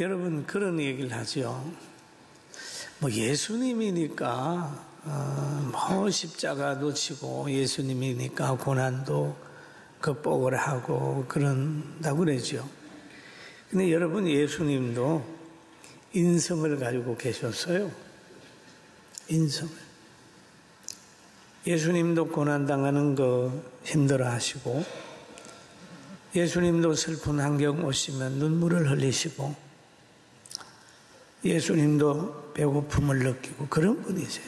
여러분 그런 얘기를 하죠. 뭐 예수님이니까 뭐 십자가도 지고 예수님이니까 고난도 극복을 하고 그런다고 그러죠. 근데 여러분 예수님도 인성을 가지고 계셨어요. 인성을. 예수님도 고난당하는 거 힘들어 하시고, 예수님도 슬픈 환경 오시면 눈물을 흘리시고, 예수님도 배고픔을 느끼고 그런 분이세요.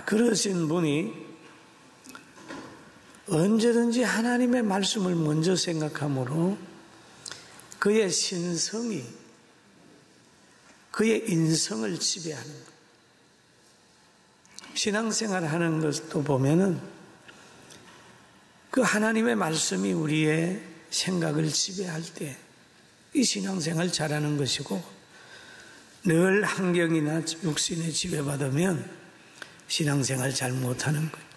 그러신 분이 언제든지 하나님의 말씀을 먼저 생각하므로 그의 신성이 그의 인성을 지배하는 것. 신앙생활 하는 것도 보면은 그 하나님의 말씀이 우리의 생각을 지배할 때 이 신앙생활 잘하는 것이고, 늘 환경이나 육신에 지배받으면 신앙생활 잘 못하는 거예요.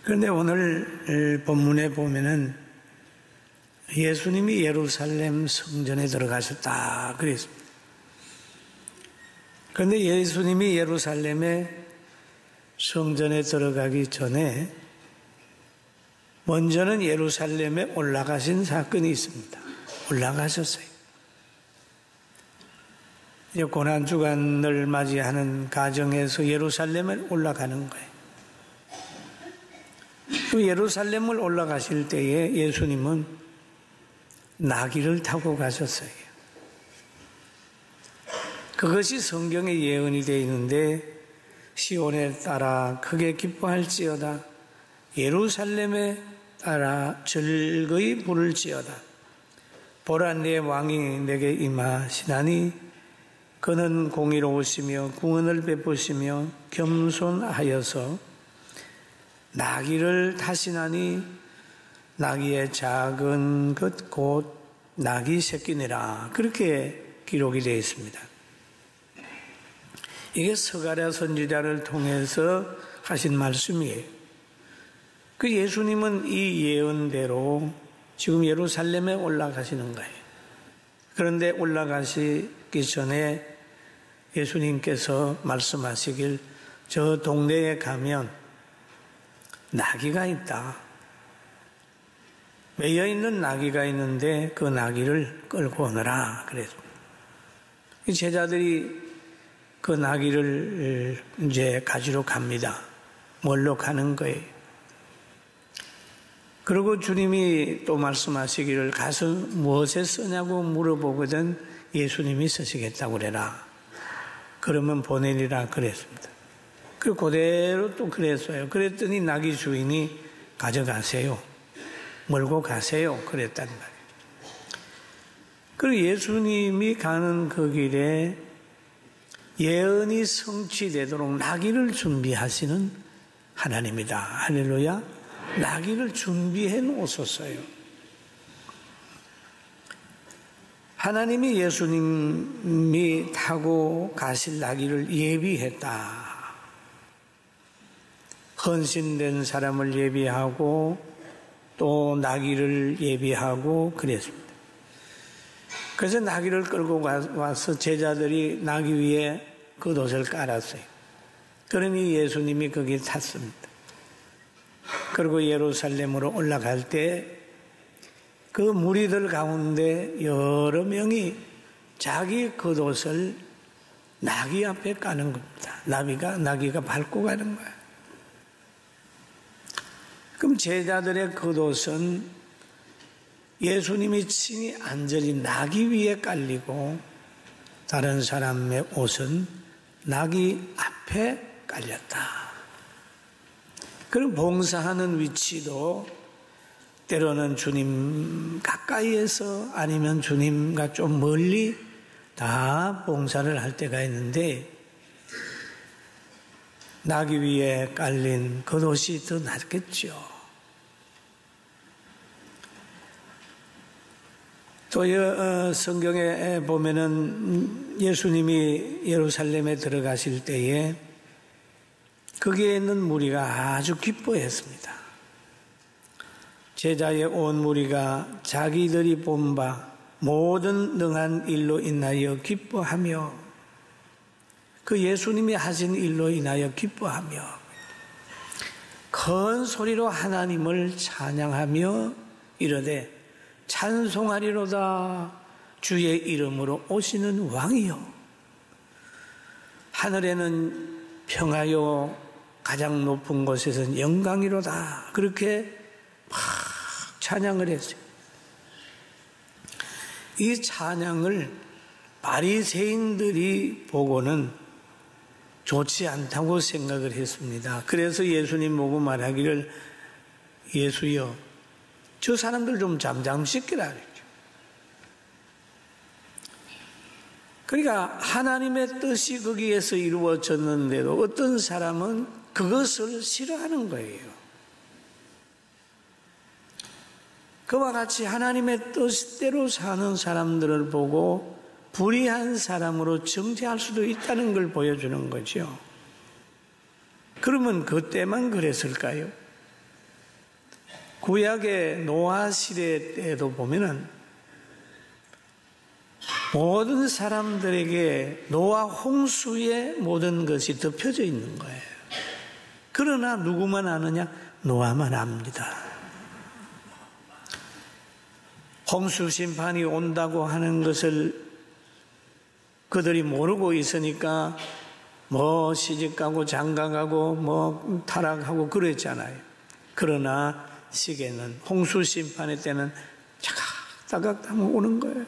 그런데 오늘 본문에 보면은 예수님이 예루살렘 성전에 들어가셨다 그랬습니다. 그런데 예수님이 예루살렘에 성전에 들어가기 전에 먼저는 예루살렘에 올라가신 사건이 있습니다. 올라가셨어요. 이제 고난주간을 맞이하는 가정에서 예루살렘에 올라가는 거예요. 그 예루살렘을 올라가실 때에 예수님은 나귀를 타고 가셨어요. 그것이 성경에 예언이 되어 있는데, 시온에 따라 크게 기뻐할지어다, 예루살렘에 따라 즐거이 부를지어다. 보라, 내 왕이 내게 임하시나니 그는 공의로우시며 구원을 베푸시며 겸손하여서 나귀를 타시나니 나귀의 작은 것 곧 나귀 새끼니라. 그렇게 기록이 되어 있습니다. 이게 스가랴 선지자를 통해서 하신 말씀이에요. 그 예수님은 이 예언대로 지금 예루살렘에 올라가시는 거예요. 그런데 올라가시기 전에 예수님께서 말씀하시길, 저 동네에 가면 나귀가 있다. 매여 있는 나귀가 있는데 그 나귀를 끌고 오너라 그랬습니다. 이 제자들이 그 나귀를 이제 가지러 갑니다. 뭘로 가는 거예요? 그리고 주님이 또 말씀하시기를, 가서 무엇에 쓰냐고 물어보거든 예수님이 쓰시겠다고 그래라. 그러면 보내리라 그랬습니다. 그대로 또 그랬어요. 그랬더니 나귀 주인이 가져가세요. 몰고 가세요. 그랬단 말이에요. 그리고 예수님이 가는 그 길에 예언이 성취되도록 나귀를 준비하시는 하나님이다. 할렐루야. 나귀를 준비해 놓으셨어요. 하나님이 예수님이 타고 가실 나귀를 예비했다. 헌신된 사람을 예비하고 또 나귀를 예비하고 그랬습니다. 그래서 나귀를 끌고 와서 제자들이 나귀 위에 겉옷을 깔았어요. 그러니 예수님이 거기에 탔습니다. 그리고 예루살렘으로 올라갈 때 그 무리들 가운데 여러 명이 자기 겉옷을 나귀 앞에 까는 겁니다. 나귀가 밟고 가는 거예요. 그럼 제자들의 겉옷은 예수님이 친히 안전히 나귀 위에 깔리고, 다른 사람의 옷은 나귀 앞에 깔렸다. 그럼 봉사하는 위치도 때로는 주님 가까이에서 아니면 주님과 좀 멀리 다 봉사를 할 때가 있는데, 나귀 위에 깔린 겉옷이 더 낫겠죠. 또 성경에 보면은 예수님이 예루살렘에 들어가실 때에 거기에 있는 무리가 아주 기뻐했습니다. 제자의 온 무리가 자기들이 본 바 모든 능한 일로 인하여 기뻐하며, 그 예수님이 하신 일로 인하여 기뻐하며 큰 소리로 하나님을 찬양하며 이르되 찬송하리로다 주의 이름으로 오시는 왕이여. 하늘에는 평하여 가장 높은 곳에서는 영광이로다. 그렇게 막 찬양을 했어요. 이 찬양을 바리새인들이 보고는 좋지 않다고 생각을 했습니다. 그래서 예수님 보고 말하기를, 예수여, 저 사람들 좀 잠잠시키라 그랬죠. 그러니까 하나님의 뜻이 거기에서 이루어졌는데도 어떤 사람은 그것을 싫어하는 거예요. 그와 같이 하나님의 뜻대로 사는 사람들을 보고 불의한 사람으로 정죄할 수도 있다는 걸 보여주는 거죠. 그러면 그때만 그랬을까요? 구약의 노아 시대 때도 보면은 모든 사람들에게 노아 홍수의 모든 것이 덮여져 있는 거예요. 그러나 누구만 아느냐? 노아만 압니다. 홍수 심판이 온다고 하는 것을 그들이 모르고 있으니까 뭐 시집가고 장가가고 뭐 타락하고 그랬잖아요. 그러나 시계는 홍수 심판의 때는 차각차각 오는 거예요.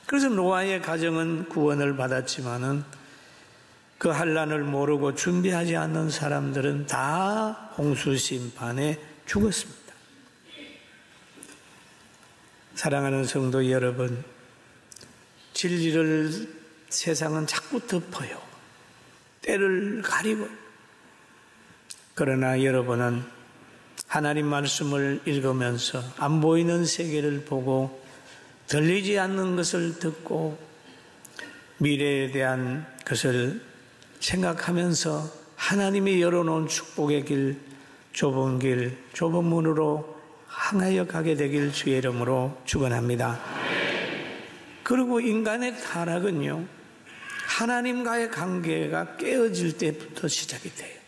그래서 노아의 가정은 구원을 받았지만은 그 환난을 모르고 준비하지 않는 사람들은 다 홍수 심판에 죽었습니다. 사랑하는 성도 여러분, 진리를 세상은 자꾸 덮어요. 때를 가리고. 그러나 여러분은 하나님 말씀을 읽으면서 안 보이는 세계를 보고 들리지 않는 것을 듣고 미래에 대한 것을 생각하면서 하나님이 열어놓은 축복의 길, 좁은 문으로 향하여 가게 되길 주의 이름으로 축원합니다. 그리고 인간의 타락은요, 하나님과의 관계가 깨어질 때부터 시작이 돼요.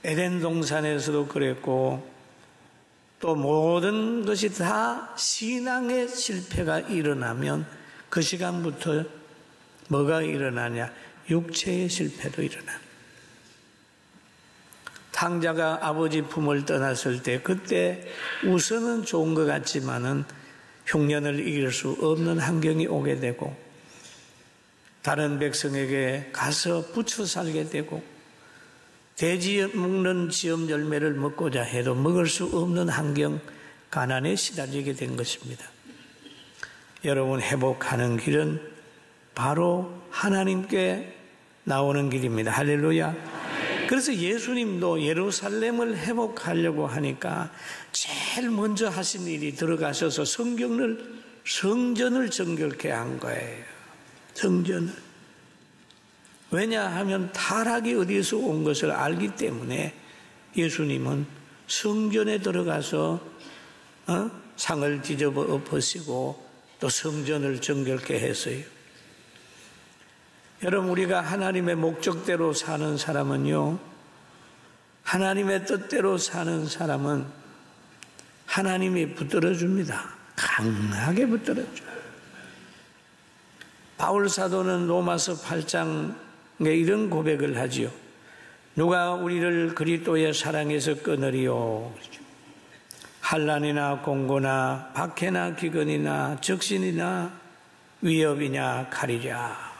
에덴 동산에서도 그랬고, 또 모든 것이 다 신앙의 실패가 일어나면 그 시간부터 뭐가 일어나냐? 육체의 실패도 일어납니다. 탕자가 아버지 품을 떠났을 때 그때 우선은 좋은 것 같지만은 흉년을 이길 수 없는 환경이 오게 되고 다른 백성에게 가서 부쳐 살게 되고 돼지 먹는 지엄 열매를 먹고자 해도 먹을 수 없는 환경, 가난에 시달리게 된 것입니다. 여러분, 회복하는 길은 바로 하나님께 나오는 길입니다. 할렐루야. 그래서 예수님도 예루살렘을 회복하려고 하니까 제일 먼저 하신 일이 들어가셔서 성전을 정결케 한 거예요. 성전을. 왜냐하면 타락이 어디서 온 것을 알기 때문에 예수님은 성전에 들어가서 상을 뒤집어 엎으시고 또 성전을 정결케 했어요. 여러분, 우리가 하나님의 목적대로 사는 사람은요, 하나님의 뜻대로 사는 사람은 하나님이 붙들어줍니다. 강하게 붙들어줘요. 바울 사도는 로마서 8장에 이런 고백을 하지요. 누가 우리를 그리스도의 사랑에서 끊으리요? 환난이나 공고나 박해나 기근이나 적신이나 위협이냐 칼이랴.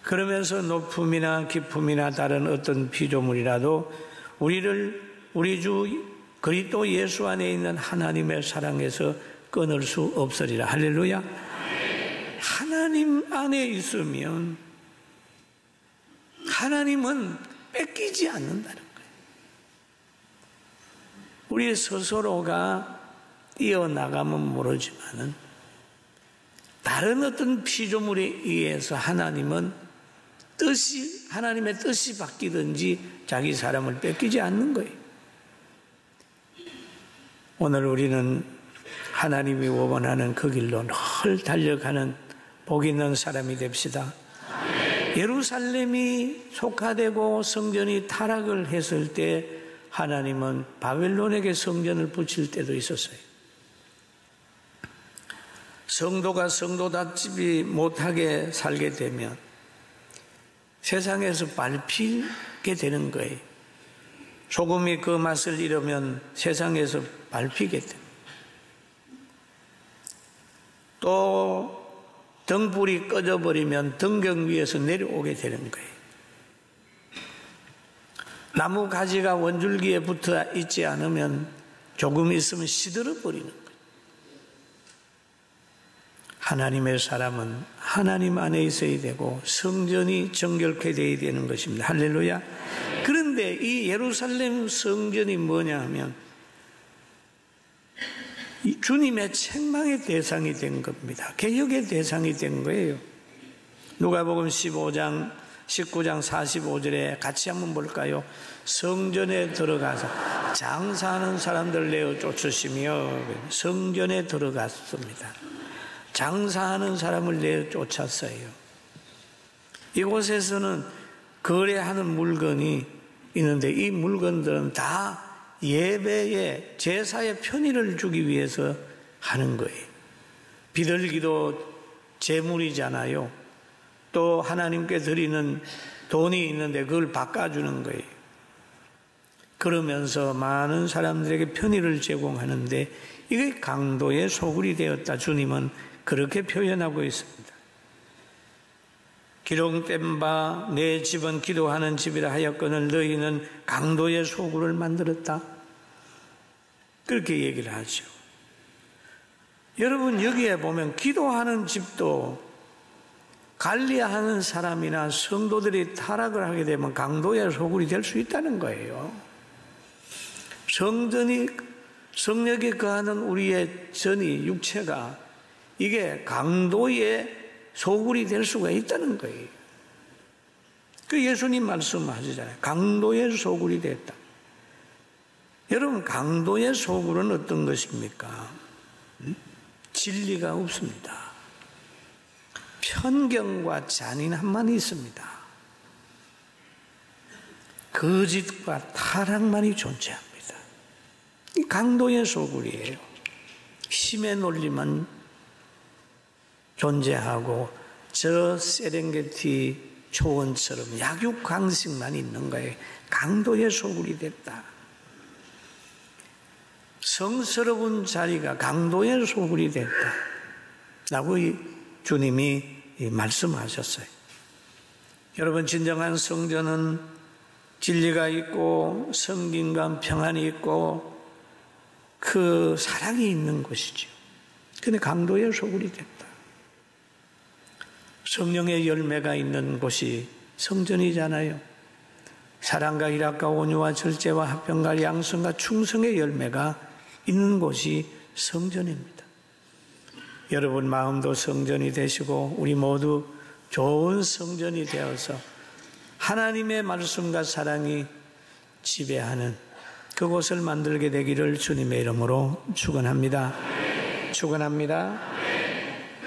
그러면서 높음이나 기쁨이나 다른 어떤 피조물이라도 우리 주 그리스도 예수 안에 있는 하나님의 사랑에서 끊을 수 없으리라. 할렐루야. 하나님 안에 있으면 하나님은 뺏기지 않는다는 거예요. 우리 스스로가 이어나가면 모르지만은 다른 어떤 피조물에 의해서 하나님의 뜻이 바뀌든지 자기 사람을 뺏기지 않는 거예요. 오늘 우리는 하나님이 원하는 그 길로 늘 달려가는 복 있는 사람이 됩시다. 예루살렘이 속화되고 성전이 타락을 했을 때 하나님은 바벨론에게 성전을 붙일 때도 있었어요. 성도가 성도답지 못하게 살게 되면 세상에서 밟히게 되는 거예요. 소금이 그 맛을 잃으면 세상에서 밟히게 됩니다. 또 등불이 꺼져버리면 등경 위에서 내려오게 되는 거예요. 나무 가지가 원줄기에 붙어 있지 않으면 조금 있으면 시들어 버리는 거예요. 하나님의 사람은 하나님 안에 있어야 되고 성전이 정결케 되어야 되는 것입니다. 할렐루야. 그런데 이 예루살렘 성전이 뭐냐 하면 주님의 책망의 대상이 된 겁니다. 개혁의 대상이 된 거예요. 누가복음 15장 19장 45절에 같이 한번 볼까요? 성전에 들어가서 장사하는 사람들 내어 쫓으시며 성전에 들어갔습니다. 장사하는 사람을 내어 쫓았어요. 이곳에서는 거래하는 물건이 있는데 이 물건들은 다 예배에 제사의 편의를 주기 위해서 하는 거예요. 비둘기도 제물이잖아요. 또 하나님께 드리는 돈이 있는데 그걸 바꿔주는 거예요. 그러면서 많은 사람들에게 편의를 제공하는데 이게 강도의 소굴이 되었다. 주님은 그렇게 표현하고 있습니다. 기록된 바 내 집은 기도하는 집이라 하였거늘 너희는 강도의 소굴을 만들었다. 그렇게 얘기를 하죠. 여러분 여기에 보면 기도하는 집도 관리하는 사람이나 성도들이 타락을 하게 되면 강도의 소굴이 될 수 있다는 거예요. 성령이 거하는 우리의 전이 육체가 이게 강도의 소굴이 될 수가 있다는 거예요. 그 예수님 말씀하시잖아요. 강도의 소굴이 됐다. 여러분 강도의 소굴은 어떤 것입니까? 진리가 없습니다. 편견과 잔인함만 있습니다. 거짓과 타락만이 존재합니다. 이 강도의 소굴이에요. 힘의 논리만 존재하고 저 세렝게티 초원처럼 약육강식만 있는 거예요. 강도의 소굴이 됐다. 성스러운 자리가 강도의 소굴이 됐다 라고 주님이 말씀하셨어요. 여러분 진정한 성전은 진리가 있고 성김과 평안이 있고 그 사랑이 있는 곳이죠. 그런데 강도의 소굴이 됐다. 성령의 열매가 있는 곳이 성전이잖아요. 사랑과 희락과 온유와 절제와 화평과 양성과 충성의 열매가 있는 곳이 성전입니다. 여러분 마음도 성전이 되시고 우리 모두 좋은 성전이 되어서 하나님의 말씀과 사랑이 지배하는 그곳을 만들게 되기를 주님의 이름으로 축원합니다. 축원합니다.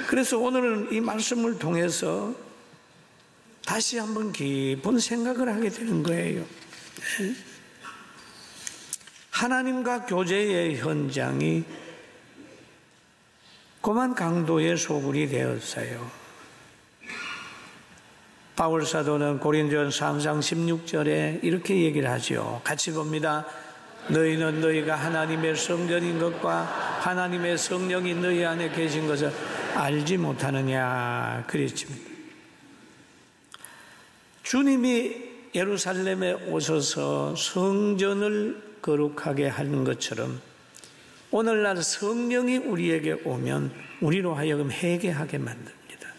그래서 오늘은 이 말씀을 통해서 다시 한번 깊은 생각을 하게 되는 거예요. 하나님과 교제의 현장이 고만 강도의 소굴이 되었어요. 바울 사도는 고린도전서 3장 16절에 이렇게 얘기를 하죠. 같이 봅니다. 너희는 너희가 하나님의 성전인 것과 하나님의 성령이 너희 안에 계신 것을 알지 못하느냐 그랬습니다. 주님이 예루살렘에 오셔서 성전을 거룩하게 하는 것처럼 오늘날 성령이 우리에게 오면 우리로 하여금 회개하게 만듭니다.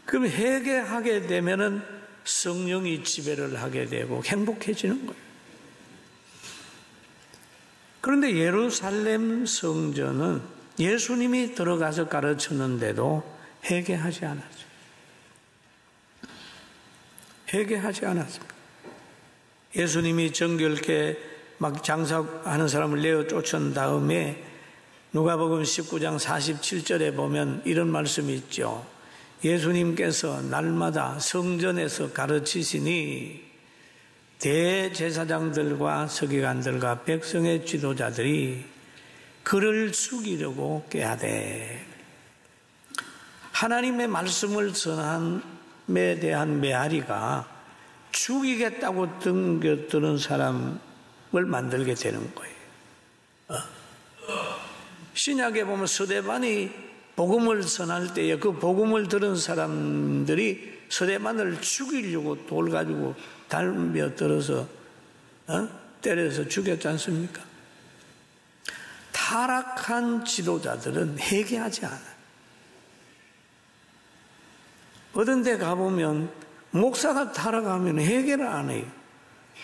그럼 회개하게 되면은 성령이 지배를 하게 되고 행복해지는 거예요. 그런데 예루살렘 성전은 예수님이 들어가서 가르쳤는데도 회개하지 않았죠. 회개하지 않았습니다. 예수님이 정결케 막 장사하는 사람을 내어 쫓은 다음에 누가복음 19장 47절에 보면 이런 말씀이 있죠. 예수님께서 날마다 성전에서 가르치시니 대제사장들과 서기관들과 백성의 지도자들이 그를 죽이려고 꾀하되, 하나님의 말씀을 전함에 대한 메아리가 죽이겠다고 등겨드는 사람을 만들게 되는 거예요. 신약에 보면 스데반이 복음을 전할 때에 그 복음을 들은 사람들이 스데반을 죽이려고 돌 가지고 달며 들어서 때려서 죽였지 않습니까? 타락한 지도자들은 회개하지 않아요. 어떤 데 가보면 목사가 타락하면 회개를 안 해요.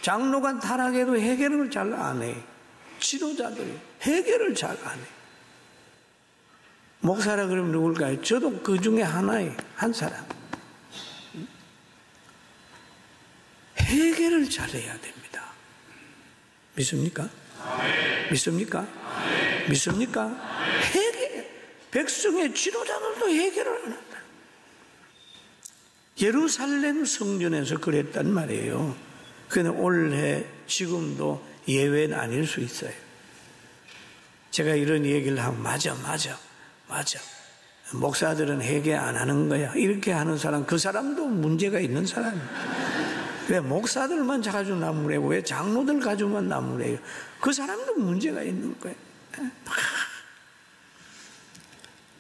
장로가 타락해도 회개를 잘 안 해요. 지도자들이 회개를 잘 안 해요. 목사라 그러면 누굴까요? 저도 그 중에 하나예요. 한 사람. 회개를 잘해야 됩니다. 믿습니까? 믿습니까? 믿습니까? 회개. 백성의 지도자들도 회개를 안 한다. 예루살렘 성전에서 그랬단 말이에요. 그런데 올해 지금도 예외는 아닐 수 있어요. 제가 이런 얘기를 하면 맞아. 목사들은 회개 안 하는 거야. 이렇게 하는 사람, 그 사람도 문제가 있는 사람이에요. 왜 목사들만 자주 나무래고 왜 장로들 가지고만 나무래요? 그 사람도 문제가 있는 거예요.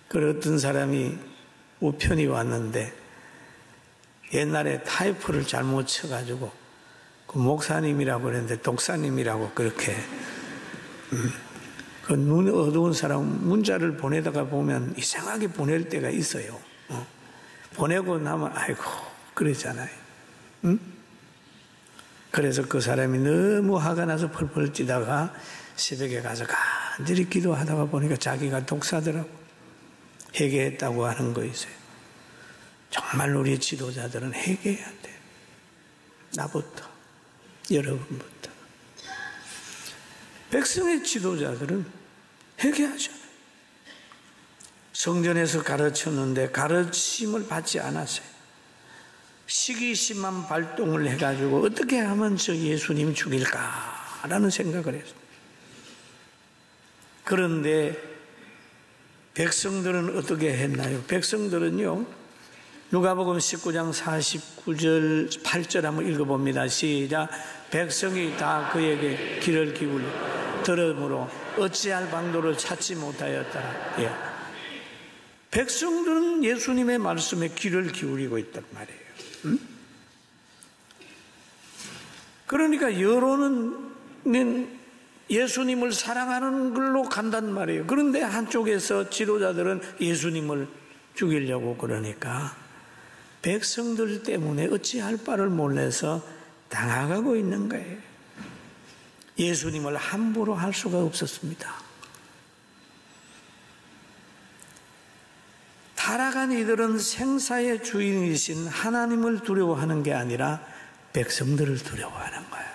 그랬던 사람이 우편이 왔는데 옛날에 타이프를 잘못 쳐가지고 그 목사님이라고 그랬는데 독사님이라고 그렇게 그 눈 어두운 사람 문자를 보내다가 보면 이상하게 보낼 때가 있어요. 보내고 나면 아이고 그러잖아요. 응? 그래서 그 사람이 너무 화가 나서 펄펄 뛰다가 새벽에 가서 간절히 기도하다가 보니까 자기가 독사더라고. 회개했다고 하는 거 있어요. 정말 우리 지도자들은 회개해야 돼. 나부터, 여러분부터. 백성의 지도자들은 회개하잖아요. 성전에서 가르쳤는데 가르침을 받지 않았어요. 시기심한 발동을 해가지고 어떻게 하면 저 예수님 죽일까라는 생각을 했어요. 그런데 백성들은 어떻게 했나요? 백성들은요, 누가복음 19장 49절 8절 한번 읽어봅니다. 시작. 백성이 다 그에게 귀를 기울여 들으므로 어찌할 방도를 찾지 못하였더라. 예. 백성들은 예수님의 말씀에 귀를 기울이고 있단 말이에요. 응? 그러니까 여론은 예수님을 사랑하는 걸로 간단 말이에요. 그런데 한쪽에서 지도자들은 예수님을 죽이려고 그러니까 백성들 때문에 어찌할 바를 몰라서 당황하고 있는 거예요. 예수님을 함부로 할 수가 없었습니다. 타락한 이들은 생사의 주인이신 하나님을 두려워하는 게 아니라 백성들을 두려워하는 거예요.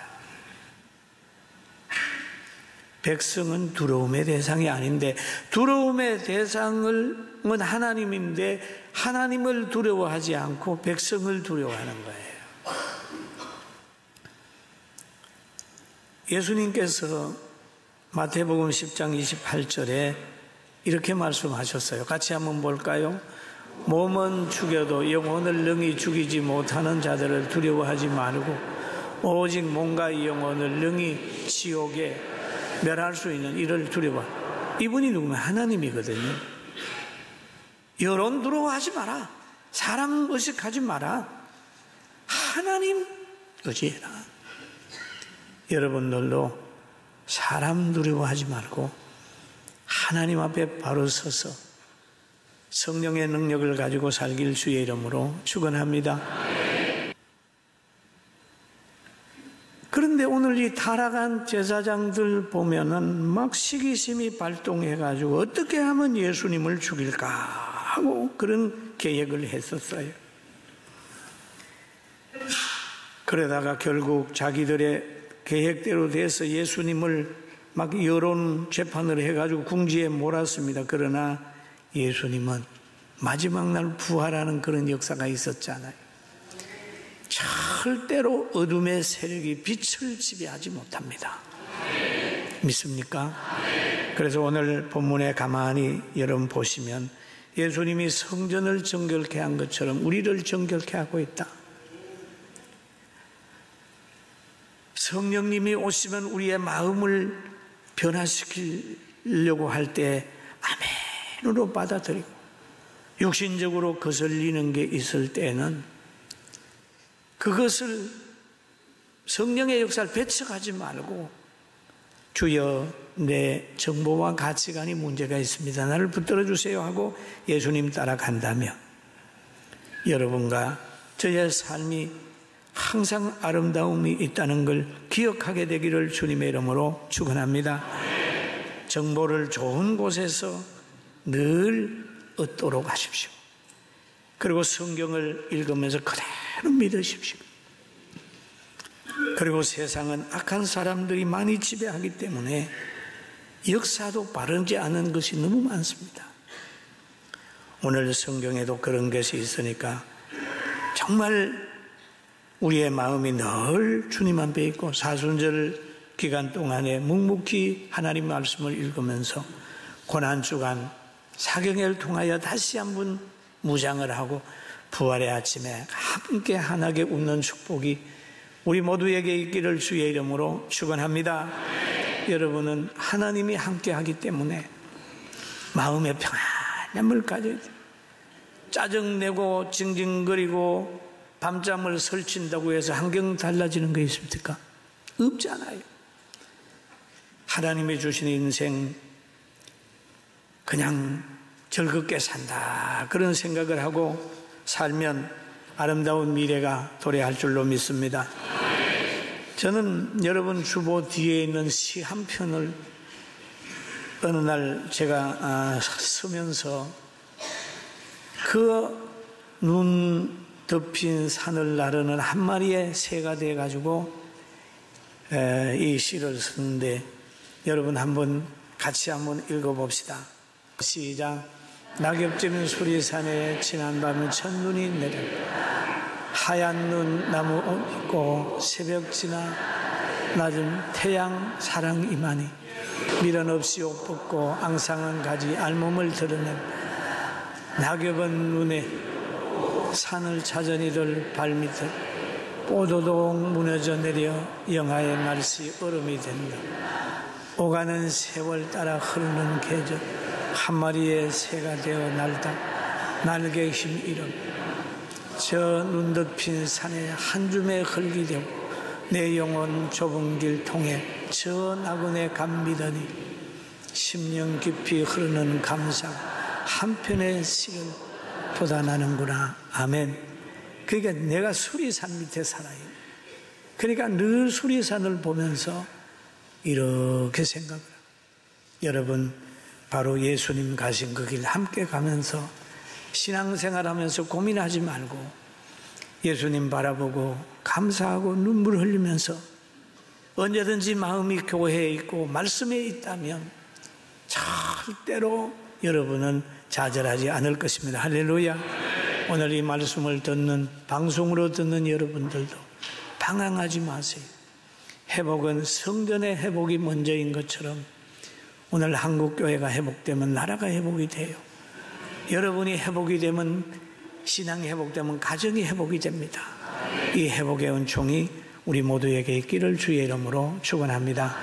백성은 두려움의 대상이 아닌데 두려움의 대상은 하나님인데 하나님을 두려워하지 않고 백성을 두려워하는 거예요. 예수님께서 마태복음 10장 28절에 이렇게 말씀하셨어요. 같이 한번 볼까요? 몸은 죽여도 영혼을 능히 죽이지 못하는 자들을 두려워하지 말고 오직 몸과 영혼을 능히 지옥에 멸할 수 있는 이를 두려워. 이분이 누구면 하나님이거든요. 여론 두려워하지 마라. 사람 의식하지 마라. 하나님 의지해라. 여러분들도 사람 두려워하지 말고 하나님 앞에 바로 서서 성령의 능력을 가지고 살길 주의 이름으로 축원합니다. 그런데 오늘 이 타락한 제사장들 보면은 막 시기심이 발동해가지고 어떻게 하면 예수님을 죽일까 하고 그런 계획을 했었어요. 그러다가 결국 자기들의 계획대로 돼서 예수님을 막 여론 재판을 해가지고 궁지에 몰았습니다. 그러나 예수님은 마지막 날 부활하는 그런 역사가 있었잖아요. 절대로 어둠의 세력이 빛을 지배하지 못합니다. 믿습니까? 그래서 오늘 본문에 가만히 여러분 보시면 예수님이 성전을 정결케 한 것처럼 우리를 정결케 하고 있다. 성령님이 오시면 우리의 마음을 변화시키려고 할 때 아멘으로 받아들이고, 육신적으로 거슬리는 게 있을 때는 그것을 성령의 역사를 배척하지 말고, 주여 내 정보와 가치관이 문제가 있습니다, 나를 붙들어 주세요 하고 예수님 따라간다면 여러분과 저의 삶이 항상 아름다움이 있다는 걸 기억하게 되기를 주님의 이름으로 축원합니다. 정보를 좋은 곳에서 늘 얻도록 하십시오. 그리고 성경을 읽으면서 그대로 믿으십시오. 그리고 세상은 악한 사람들이 많이 지배하기 때문에 역사도 바르지 않은 것이 너무 많습니다. 오늘 성경에도 그런 것이 있으니까 정말 우리의 마음이 늘 주님 앞에 있고 사순절 기간 동안에 묵묵히 하나님 말씀을 읽으면서 고난주간 사경을 통하여 다시 한번 무장을 하고 부활의 아침에 함께 환하게 웃는 축복이 우리 모두에게 있기를 주의 이름으로 축원합니다. 여러분은 하나님이 함께 하기 때문에 마음의 평안함을 가져야 돼요. 짜증내고 징징거리고 밤잠을 설친다고 해서 환경 달라지는 거 있습니까? 없잖아요. 하나님이 주신 인생 그냥 즐겁게 산다 그런 생각을 하고 살면 아름다운 미래가 도래할 줄로 믿습니다. 저는 여러분 주보 뒤에 있는 시 한 편을 어느 날 제가 쓰면서 그 눈 덮인 산을 나르는 한 마리의 새가 돼가지고 이 시를 쓰는데 여러분 같이 한번 읽어봅시다. 시작. 낙엽지는 수리산에 지난 밤에 첫눈이 내려 하얀 눈 나무 옷 입고 새벽 지나 낮은 태양 사랑 이만희 미련 없이 옷 벗고 앙상한 가지 알몸을 드러낸 낙엽은 눈에 산을 찾은 이들 발밑을 뽀도독 무너져 내려 영하의 날씨 얼음이 된다. 오가는 세월 따라 흐르는 계절 한 마리의 새가 되어 날다 날개 힘 잃어 저 눈 덮인 산에 한 줌의 흙이 되고 내 영혼 좁은 길 통해 저 나그네 감미더니 10년 깊이 흐르는 감상 한편의 시를 돋아나는구나. 아멘. 그러니까 내가 수리산 밑에 살아요. 그러니까 늘 수리산을 보면서 이렇게 생각을 해요. 여러분 바로 예수님 가신 그 길 함께 가면서 신앙생활하면서 고민하지 말고 예수님 바라보고 감사하고 눈물 흘리면서 언제든지 마음이 교회에 있고 말씀에 있다면 절대로 여러분은 좌절하지 않을 것입니다. 할렐루야. 오늘 이 말씀을 듣는 방송으로 듣는 여러분들도 방황하지 마세요. 회복은 성전의 회복이 먼저인 것처럼 오늘 한국교회가 회복되면 나라가 회복이 돼요. 여러분이 회복이 되면 신앙이 회복되면 가정이 회복이 됩니다. 이 회복의 은총이 우리 모두에게 있기를 주의 이름으로 축원합니다.